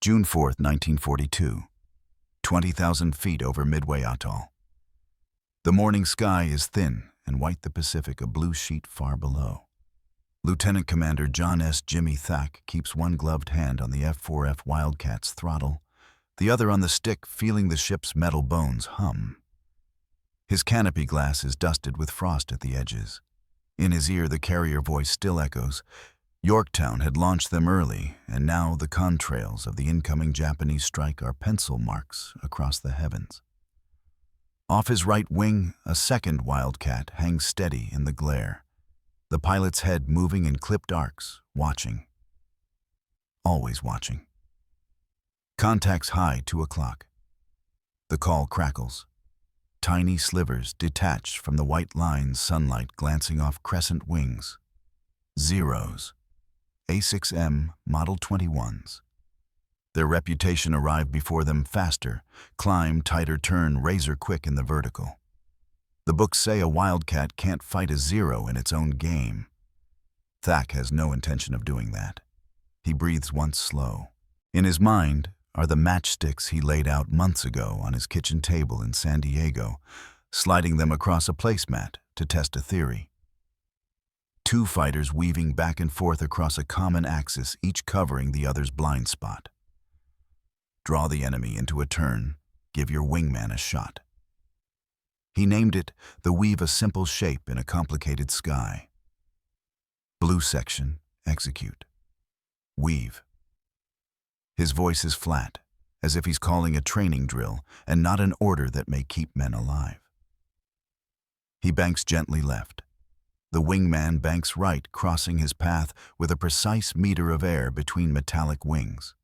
June 4, 1942. 20,000 feet over Midway Atoll. The morning sky is thin and white, the Pacific a blue sheet far below. Lieutenant Commander John S. Jimmy Thach keeps one gloved hand on the F4F Wildcat's throttle, the other on the stick, feeling the ship's metal bones hum. His canopy glass is dusted with frost at the edges. In his ear, the carrier voice still echoes. Yorktown had launched them early, and now the contrails of the incoming Japanese strike are pencil marks across the heavens. Off his right wing, a second Wildcat hangs steady in the glare, the pilot's head moving in clipped arcs, watching. Always watching. Contacts high, 2 o'clock. The call crackles. Tiny slivers detach from the white lines, sunlight glancing off crescent wings. Zeros. A6M Model 21s. Their reputation arrived before them, faster, climb, tighter turn, razor quick in the vertical. The books say a Wildcat can't fight a Zero in its own game. Thach has no intention of doing that. He breathes once slow. In his mind are the matchsticks he laid out months ago on his kitchen table in San Diego, sliding them across a placemat to test a theory. Two fighters weaving back and forth across a common axis, each covering the other's blind spot. Draw the enemy into a turn, give your wingman a shot. He named it the weave, a simple shape in a complicated sky. Blue section, execute. Weave. His voice is flat, as if he's calling a training drill and not an order that may keep men alive. He banks gently left. The wingman banks right, crossing his path with a precise meter of air between metallic wings.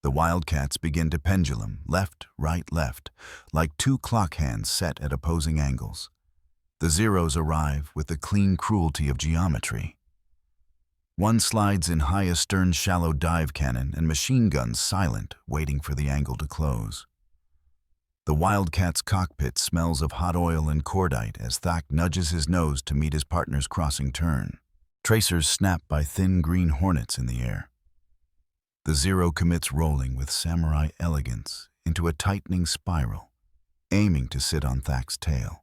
The Wildcats begin to pendulum, left, right, left, like two clock hands set at opposing angles. The Zeros arrive with the clean cruelty of geometry. One slides in high astern, shallow dive cannon and machine guns silent, waiting for the angle to close. The Wildcat's cockpit smells of hot oil and cordite as Thach nudges his nose to meet his partner's crossing turn. Tracers snap by thin green hornets in the air. The Zero commits rolling with samurai elegance into a tightening spiral, aiming to sit on Thach's tail.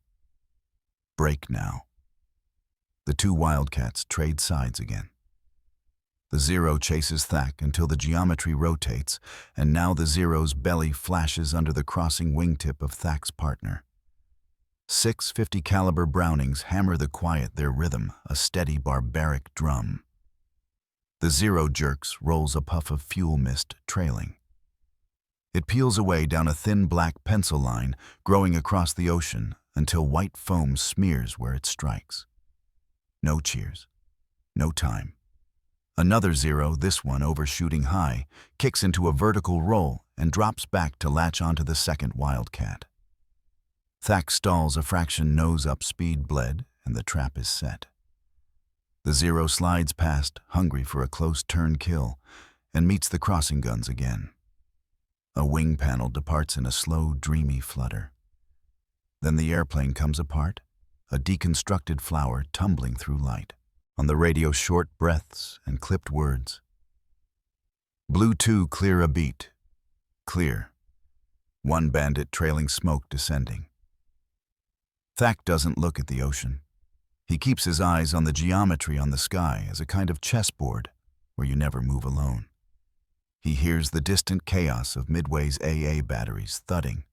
Break now. The two Wildcats trade sides again. The Zero chases Thach until the geometry rotates, and now the Zero's belly flashes under the crossing wingtip of Thach's partner. 650 caliber Brownings hammer the quiet, their rhythm, a steady, barbaric drum. The Zero jerks, rolls a puff of fuel mist, trailing. It peels away down a thin black pencil line, growing across the ocean until white foam smears where it strikes. No cheers. No time. Another Zero, this one overshooting high, kicks into a vertical roll and drops back to latch onto the second Wildcat. Thach stalls a fraction, nose up, speed bled, and the trap is set. The Zero slides past, hungry for a close turn kill, and meets the crossing guns again. A wing panel departs in a slow, dreamy flutter. Then the airplane comes apart, a deconstructed flower tumbling through light. On the radio, short breaths and clipped words. Blue 2, clear a beat. Clear. One bandit trailing smoke descending. Thach doesn't look at the ocean. He keeps his eyes on the geometry on the sky as a kind of chessboard where you never move alone. He hears the distant chaos of Midway's AA batteries thudding,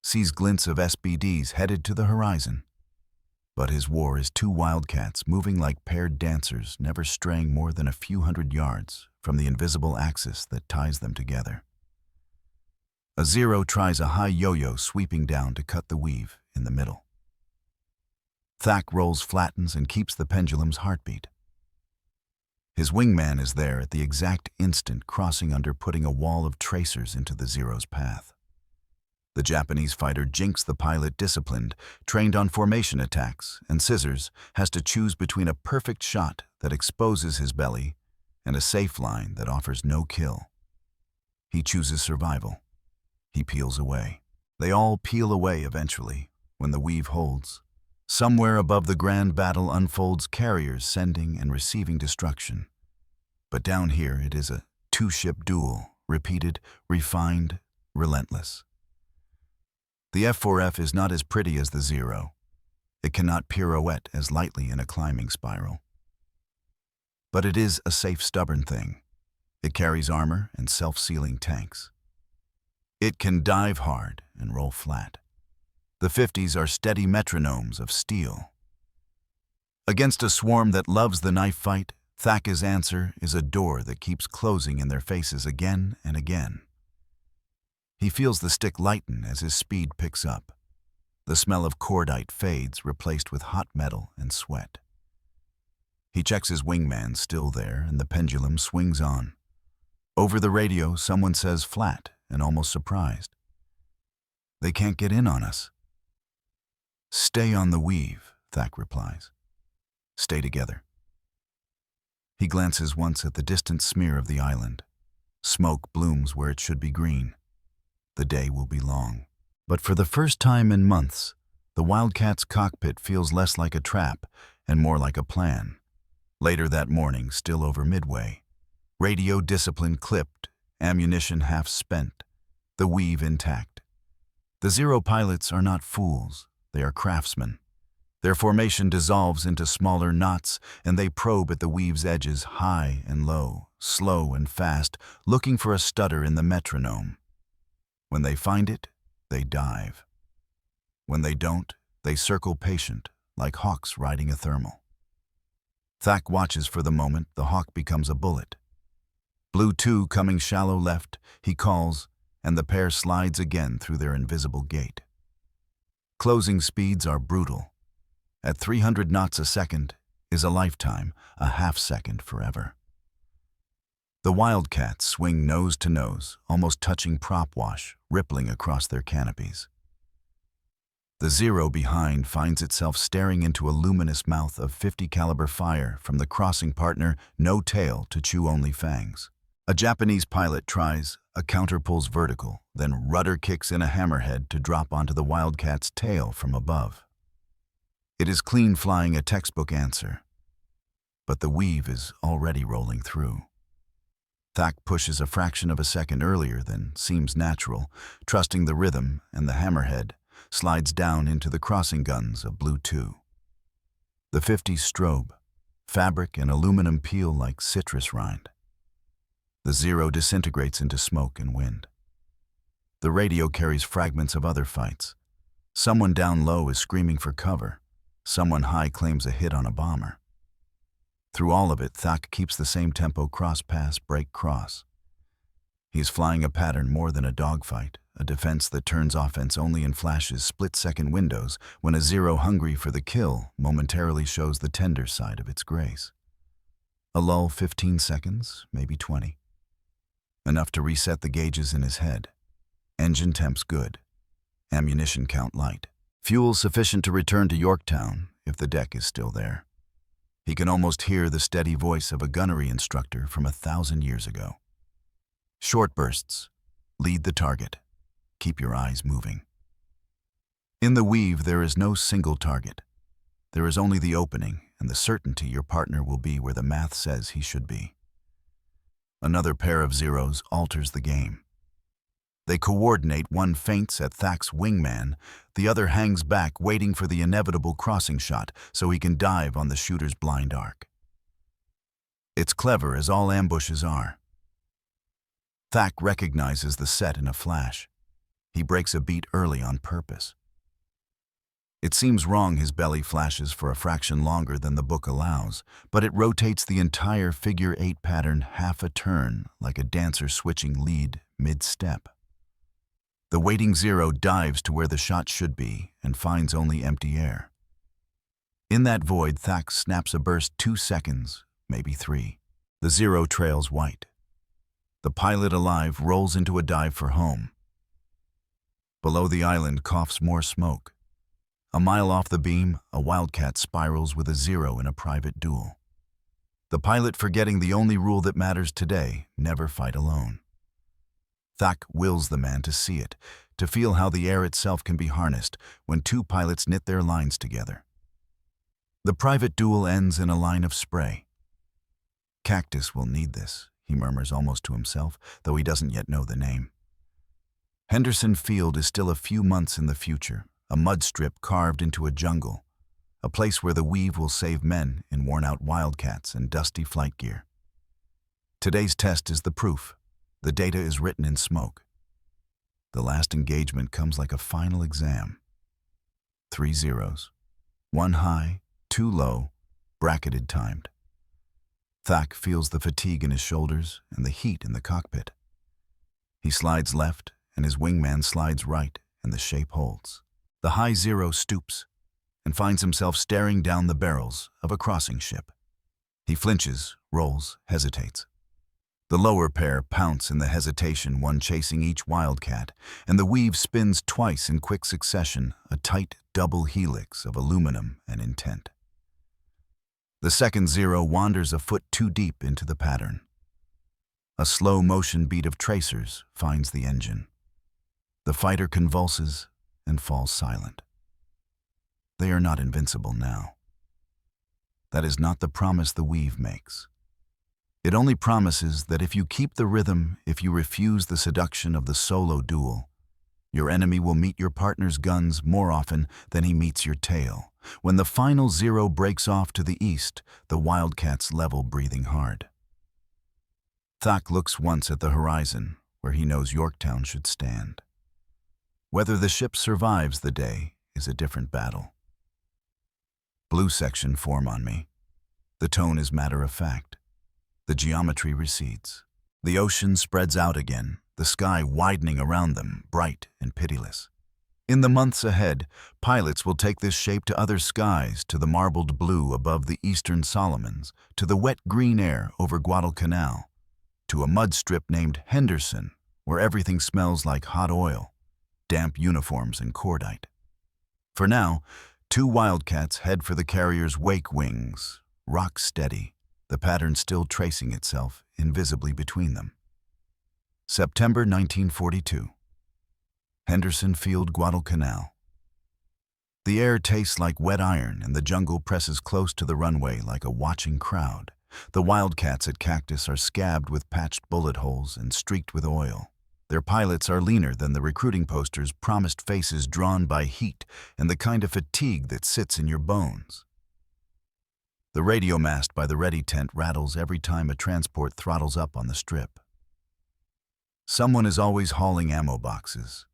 sees glints of SBDs headed to the horizon. But his war is two Wildcats moving like paired dancers, never straying more than a few hundred yards from the invisible axis that ties them together. A Zero tries a high yo-yo, sweeping down to cut the weave in the middle. Thach rolls, flattens, and keeps the pendulum's heartbeat. His wingman is there at the exact instant, crossing under, putting a wall of tracers into the Zero's path. The Japanese fighter jinks the pilot, disciplined, trained on formation attacks, and Scissors has to choose between a perfect shot that exposes his belly and a safe line that offers no kill. He chooses survival. He peels away. They all peel away eventually, when the weave holds. Somewhere above the grand battle unfolds, carriers sending and receiving destruction. But down here it is a two-ship duel repeated, refined, relentless. The F4F is not as pretty as the Zero. It cannot pirouette as lightly in a climbing spiral. But it is a safe, stubborn thing. It carries armor and self-sealing tanks. It can dive hard and roll flat. The 50s are steady metronomes of steel. Against a swarm that loves the knife fight, Thach's answer is a door that keeps closing in their faces again and again. He feels the stick lighten as his speed picks up. The smell of cordite fades, replaced with hot metal and sweat. He checks his wingman still there, and the pendulum swings on. Over the radio, someone says flat and almost surprised. "They can't get in on us." "Stay on the weave," Thach replies. "Stay together." He glances once at the distant smear of the island. Smoke blooms where it should be green. The day will be long. But for the first time in months, the Wildcat's cockpit feels less like a trap and more like a plan. Later that morning, still over Midway, radio discipline clipped, ammunition half spent, the weave intact. The Zero pilots are not fools, they are craftsmen. Their formation dissolves into smaller knots, and they probe at the weave's edges high and low, slow and fast, looking for a stutter in the metronome. When they find it, they dive. When they don't, they circle patient, like hawks riding a thermal. Thach watches for the moment the hawk becomes a bullet. Blue 2 coming shallow left, he calls, and the pair slides again through their invisible gate. Closing speeds are brutal. At 300 knots a second is a lifetime, a half-second forever. The Wildcats swing nose to nose, almost touching prop wash, rippling across their canopies. The Zero behind finds itself staring into a luminous mouth of 50 caliber fire from the crossing partner, no tail to chew only fangs. A Japanese pilot tries, a counter pulls vertical, then rudder kicks in a hammerhead to drop onto the Wildcat's tail from above. It is clean flying, a textbook answer. But the weave is already rolling through. Thach pushes a fraction of a second earlier than seems natural, trusting the rhythm, and the hammerhead slides down into the crossing guns of Blue 2. The 50s strobe, fabric and aluminum peel like citrus rind. The Zero disintegrates into smoke and wind. The radio carries fragments of other fights. Someone down low is screaming for cover. Someone high claims a hit on a bomber. Through all of it, Thach keeps the same tempo, cross-pass, break-cross. He's flying a pattern more than a dogfight, a defense that turns offense only in flashes, split-second windows, when a Zero hungry for the kill momentarily shows the tender side of its grace. A lull, 15 seconds, maybe 20. Enough to reset the gauges in his head. Engine temps good. Ammunition count light. Fuel sufficient to return to Yorktown, if the deck is still there. He can almost hear the steady voice of a gunnery instructor from 1,000 years ago. Short bursts. Lead the target. Keep your eyes moving. In the weave, there is no single target. There is only the opening and the certainty your partner will be where the math says he should be. Another pair of Zeros alters the game. They coordinate, one feints at Thach's wingman, the other hangs back waiting for the inevitable crossing shot so he can dive on the shooter's blind arc. It's clever, as all ambushes are. Thach recognizes the set in a flash. He breaks a beat early on purpose. It seems wrong his belly flashes for a fraction longer than the book allows, but it rotates the entire figure 8 pattern half a turn like a dancer switching lead mid-step. The waiting Zero dives to where the shot should be and finds only empty air. In that void, Thach snaps a burst 2 seconds, maybe 3. The Zero trails white. The pilot, alive, rolls into a dive for home. Below the island coughs more smoke. A mile off the beam, a Wildcat spirals with a Zero in a private duel. The pilot, forgetting the only rule that matters today, never fight alone. Thach wills the man to see it, to feel how the air itself can be harnessed when two pilots knit their lines together. The private duel ends in a line of spray. Cactus will need this. he murmurs almost to himself, though he doesn't yet know the name. Henderson Field is still a few months in the future, a mud strip carved into a jungle, a place where the Weave will save men in worn-out Wildcats and dusty flight gear. Today's test is the proof. The data is written in smoke. The last engagement comes like a final exam. 3 zeros. 1 high, 2 low, bracketed timed. Thach feels the fatigue in his shoulders and the heat in the cockpit. He slides left, and his wingman slides right, and the shape holds. The high zero stoops and finds himself staring down the barrels of a crossing ship. He flinches, rolls, hesitates. The lower pair pounce in the hesitation, one chasing each Wildcat, and the Weave spins twice in quick succession, a tight double helix of aluminum and intent. The second zero wanders a foot too deep into the pattern. A slow motion beat of tracers finds the engine. The fighter convulses and falls silent. They are not invincible now. That is not the promise the Weave makes. It only promises that if you keep the rhythm, if you refuse the seduction of the solo duel, your enemy will meet your partner's guns more often than he meets your tail. When the final zero breaks off to the east, the Wildcats level, breathing hard. Thach looks once at the horizon, where he knows Yorktown should stand. Whether the ship survives the day is a different battle. Blue section form on me. The tone is matter-of-fact. The geometry recedes. The ocean spreads out again, the sky widening around them, bright and pitiless. In the months ahead, pilots will take this shape to other skies, to the marbled blue above the eastern Solomons, to the wet green air over Guadalcanal, to a mud strip named Henderson, where everything smells like hot oil, damp uniforms and cordite. For now, 2 Wildcats head for the carrier's wake wings, rock steady, the pattern still tracing itself invisibly between them. September 1942. Henderson Field, Guadalcanal. The air tastes like wet iron, and the jungle presses close to the runway like a watching crowd. The Wildcats at Cactus are scabbed with patched bullet holes and streaked with oil. Their pilots are leaner than the recruiting posters, promised faces drawn by heat and the kind of fatigue that sits in your bones. The radio mast by the ready tent rattles every time a transport throttles up on the strip. Someone is always hauling ammo boxes.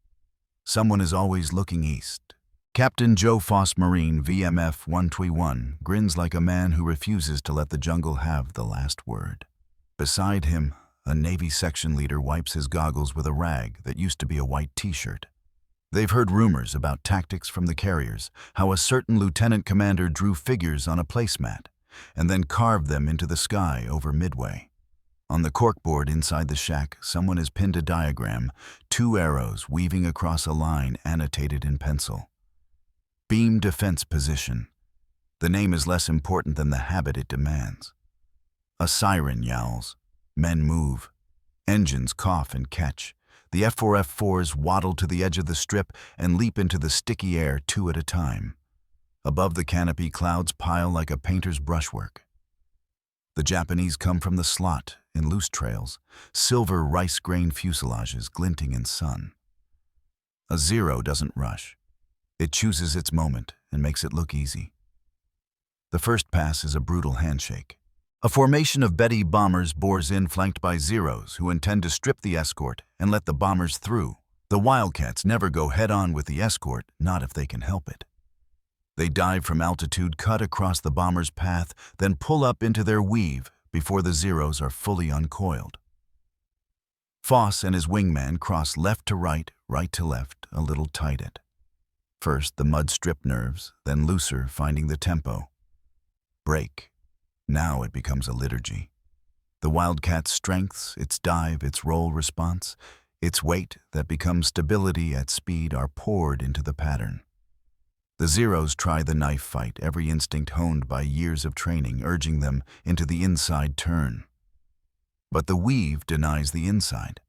Someone is always looking east. Captain Joe Foss, Marine, VMF 121, grins like a man who refuses to let the jungle have the last word. Beside him, a Navy section leader wipes his goggles with a rag that used to be a white t-shirt. They've heard rumors about tactics from the carriers, how a certain Lieutenant Commander drew figures on a placemat and then carved them into the sky over Midway. On the corkboard inside the shack, someone has pinned a diagram, 2 arrows weaving across a line annotated in pencil. Beam defense position. The name is less important than the habit it demands. A siren yowls. Men move. Engines cough and catch. The F4F4s waddle to the edge of the strip and leap into the sticky air 2 at a time. Above the canopy, clouds pile like a painter's brushwork. The Japanese come from the slot in loose trails, silver rice grain fuselages glinting in sun. A Zero doesn't rush. It chooses its moment and makes it look easy. The first pass is a brutal handshake. A formation of Betty bombers bores in, flanked by Zeros who intend to strip the escort and let the bombers through. The Wildcats never go head-on with the escort, not if they can help it. They dive from altitude, cut across the bomber's path, then pull up into their weave before the Zeros are fully uncoiled. Foss and his wingman cross left to right, right to left, a little tighted. First the mud strip nerves, then looser, finding the tempo. Break. Now it becomes a liturgy. The Wildcat's strengths, its dive, its roll response, its weight that becomes stability at speed are poured into the pattern. The Zeros try the knife fight, every instinct honed by years of training, urging them into the inside turn. But the Weave denies the inside.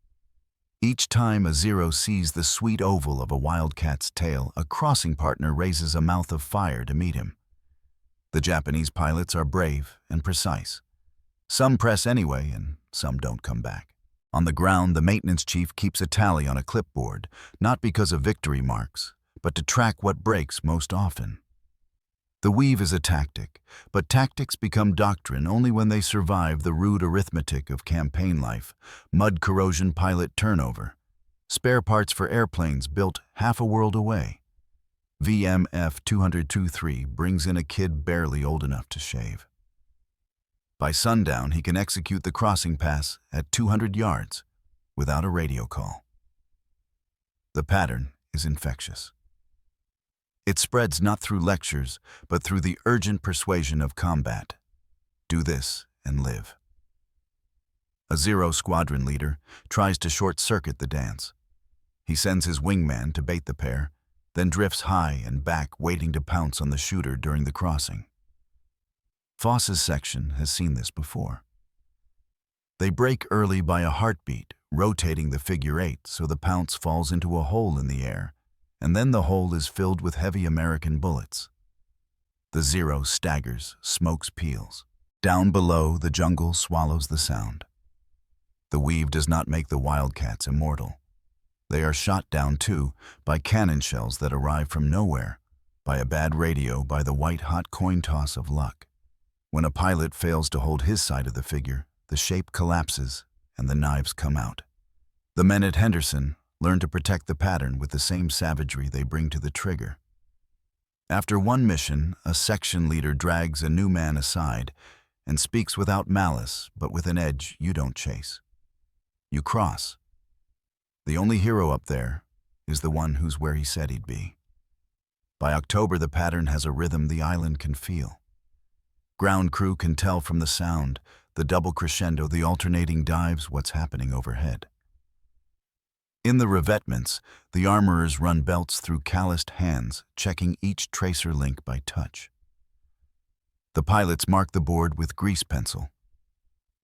Each time a Zero sees the sweet oval of a Wildcat's tail, a crossing partner raises a mouth of fire to meet him. The Japanese pilots are brave and precise. Some press anyway, and some don't come back. On the ground, the maintenance chief keeps a tally on a clipboard, not because of victory marks, but to track what breaks most often. The weave is a tactic, but tactics become doctrine only when they survive the rude arithmetic of campaign life, mud corrosion pilot turnover, spare parts for airplanes built half a world away. VMF 223 brings in a kid barely old enough to shave. By sundown, he can execute the crossing pass at 200 yards without a radio call. The pattern is infectious. It spreads not through lectures, but through the urgent persuasion of combat. Do this and live. A Zero squadron leader tries to short-circuit the dance. He sends his wingman to bait the pair, then drifts high and back waiting to pounce on the shooter during the crossing. Foss's section has seen this before. They break early by a heartbeat, rotating the figure eight so the pounce falls into a hole in the air, and then the hole is filled with heavy American bullets. The Zero staggers, smokes peels. Down below, the jungle swallows the sound. The weave does not make the Wildcats immortal. They are shot down too by cannon shells that arrive from nowhere, by a bad radio, by the white-hot coin toss of luck. When a pilot fails to hold his side of the figure, the shape collapses and the knives come out. The men at Henderson learn to protect the pattern with the same savagery they bring to the trigger. After one mission, a section leader drags a new man aside and speaks without malice, but with an edge you don't chase. You cross. The only hero up there is the one who's where he said he'd be. By October, the pattern has a rhythm the island can feel. Ground crew can tell from the sound, the double crescendo, the alternating dives, what's happening overhead. In the revetments, the armorers run belts through calloused hands, checking each tracer link by touch. The pilots mark the board with grease pencil.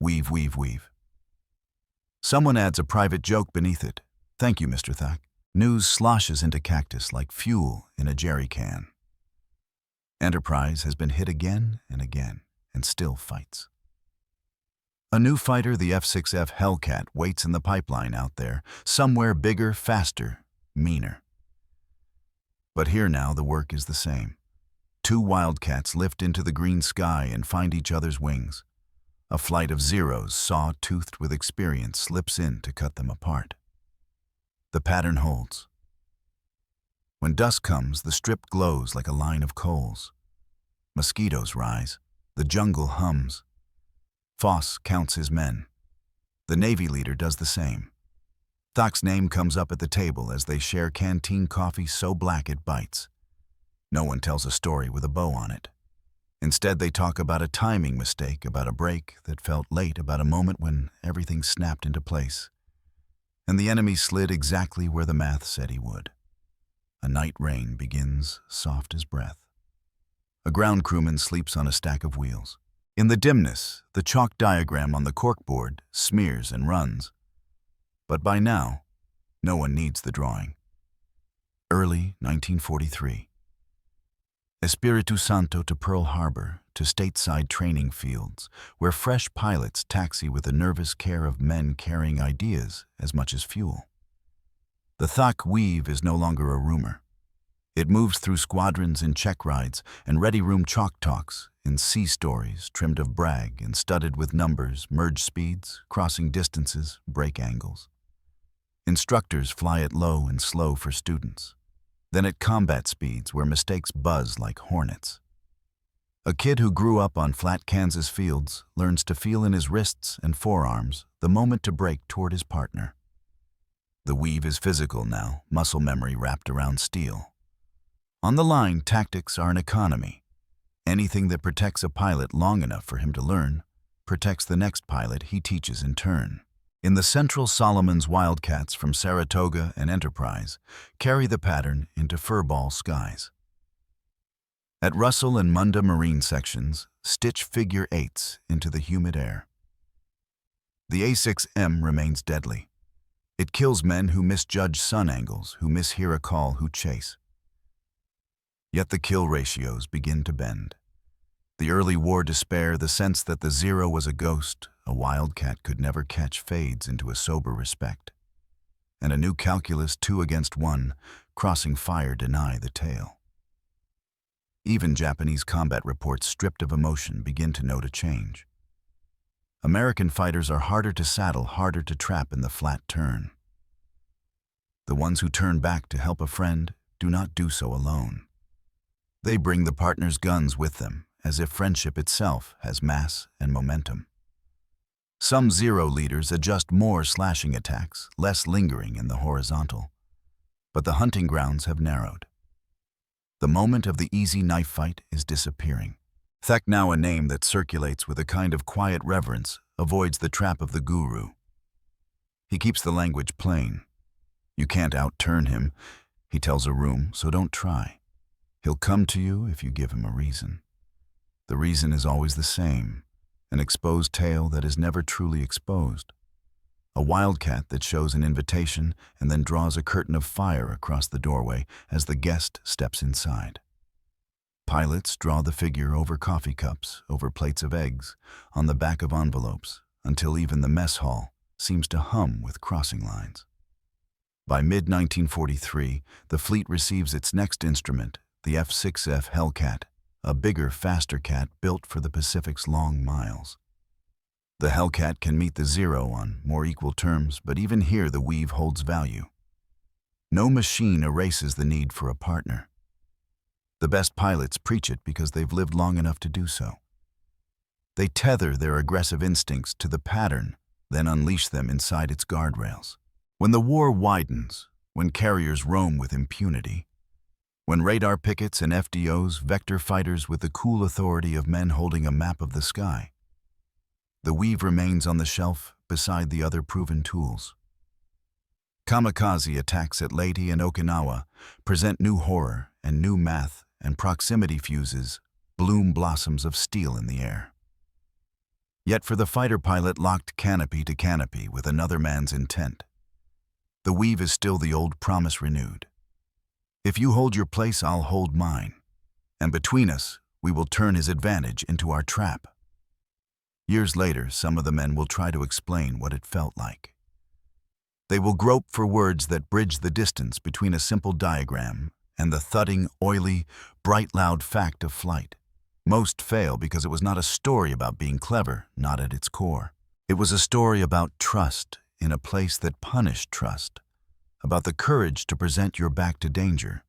Weave, weave, weave. Someone adds a private joke beneath it. Thank you, Mr. Thach. News sloshes into cactus like fuel in a jerry can. Enterprise has been hit again and again, and still fights. A new fighter, the F4F Wildcat, waits in the pipeline out there, somewhere bigger, faster, meaner. But here now the work is the same. Two Wildcats lift into the green sky and find each other's wings. A flight of Zeros, saw-toothed with experience, slips in to cut them apart. The pattern holds. When dusk comes, the strip glows like a line of coals. Mosquitoes rise. The jungle hums. Foss counts his men. The Navy leader does the same. Thach's name comes up at the table as they share canteen coffee so black it bites. No one tells a story with a bow on it. Instead, they talk about a timing mistake, about a break that felt late, about a moment when everything snapped into place. And the enemy slid exactly where the math said he would. A night rain begins soft as breath. A ground crewman sleeps on a stack of wheels. In the dimness, the chalk diagram on the corkboard smears and runs. But by now, no one needs the drawing. Early 1943. Espiritu Santo to Pearl Harbor, to stateside training fields, where fresh pilots taxi with the nervous care of men carrying ideas as much as fuel. The Thach Weave is no longer a rumor. It moves through squadrons in check rides and ready-room chalk talks, in sea stories trimmed of brag and studded with numbers, merge speeds, crossing distances, break angles. Instructors fly it low and slow for students, then at combat speeds where mistakes buzz like hornets. A kid who grew up on flat Kansas fields learns to feel in his wrists and forearms the moment to break toward his partner. The weave is physical now, muscle memory wrapped around steel. On the line, tactics are an economy. Anything that protects a pilot long enough for him to learn protects the next pilot he teaches in turn. In the Central Solomons, Wildcats from Saratoga and Enterprise carry the pattern into furball skies. At Russell and Munda Marine sections, stitch figure eights into the humid air. The A6M remains deadly. It kills men who misjudge sun angles, who mishear a call, who chase. Yet the kill ratios begin to bend. The early war despair, the sense that the Zero was a ghost a wildcat could never catch, fades into a sober respect. And a new calculus, 2 against 1, crossing fire, deny the tale. Even Japanese combat reports, stripped of emotion, begin to note a change. American fighters are harder to saddle, harder to trap in the flat turn. The ones who turn back to help a friend do not do so alone. They bring the partner's guns with them, as if friendship itself has mass and momentum. Some Zero leaders adjust more slashing attacks, less lingering in the horizontal. But the hunting grounds have narrowed. The moment of the easy knife fight is disappearing. Thach, now a name that circulates with a kind of quiet reverence, avoids the trap of the guru. He keeps the language plain. You can't outturn him, he tells a room, so don't try. He'll come to you if you give him a reason. The reason is always the same, an exposed tale that is never truly exposed. A wildcat that shows an invitation and then draws a curtain of fire across the doorway as the guest steps inside. Pilots draw the figure over coffee cups, over plates of eggs, on the back of envelopes, until even the mess hall seems to hum with crossing lines. By mid-1943, the fleet receives its next instrument, the F4F Wildcat, a bigger, faster cat built for the Pacific's long miles. The Wildcat can meet the Zero on more equal terms, but even here the Weave holds value. No machine erases the need for a partner. The best pilots preach it because they've lived long enough to do so. They tether their aggressive instincts to the pattern, then unleash them inside its guardrails. When the war widens, when carriers roam with impunity, when radar pickets and FDOs vector fighters with the cool authority of men holding a map of the sky, the Weave remains on the shelf beside the other proven tools. Kamikaze attacks at Leyte and Okinawa present new horror and new math, and proximity fuses bloom blossoms of steel in the air. Yet for the fighter pilot locked canopy to canopy with another man's intent, the Weave is still the old promise renewed. If you hold your place, I'll hold mine, and between us, we will turn his advantage into our trap. Years later, some of the men will try to explain what it felt like. They will grope for words that bridge the distance between a simple diagram and the thudding, oily, bright, loud fact of flight. Most fail because it was not a story about being clever, not at its core. It was a story about trust in a place that punished trust, about the courage to present your back to danger,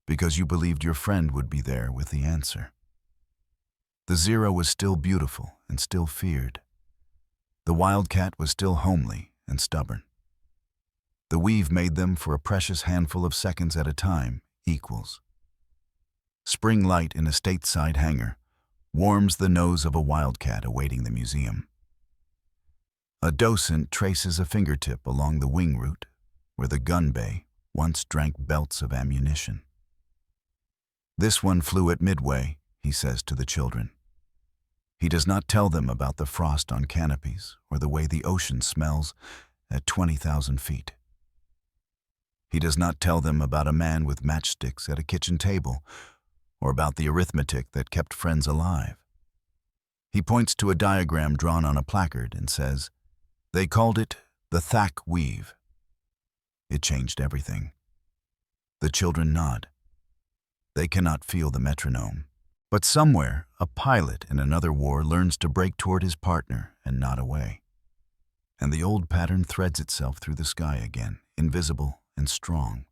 because you believed your friend would be there with the answer. The Zero was still beautiful and still feared. The Wildcat was still homely and stubborn. The Weave made them for a precious handful of seconds at a time, equals. Spring light in a stateside hangar warms the nose of a Wildcat awaiting the museum. A docent traces a fingertip along the wing route where the gun bay once drank belts of ammunition. This one flew at Midway, he says to the children. He does not tell them about the frost on canopies or the way the ocean smells at 20,000 feet. He does not tell them about a man with matchsticks at a kitchen table or about the arithmetic that kept friends alive. He points to a diagram drawn on a placard and says, "They called it the Thach Weave." It changed everything. The children nod. They cannot feel the metronome. But somewhere, a pilot in another war learns to break toward his partner and not away. And the old pattern threads itself through the sky again, invisible and strong.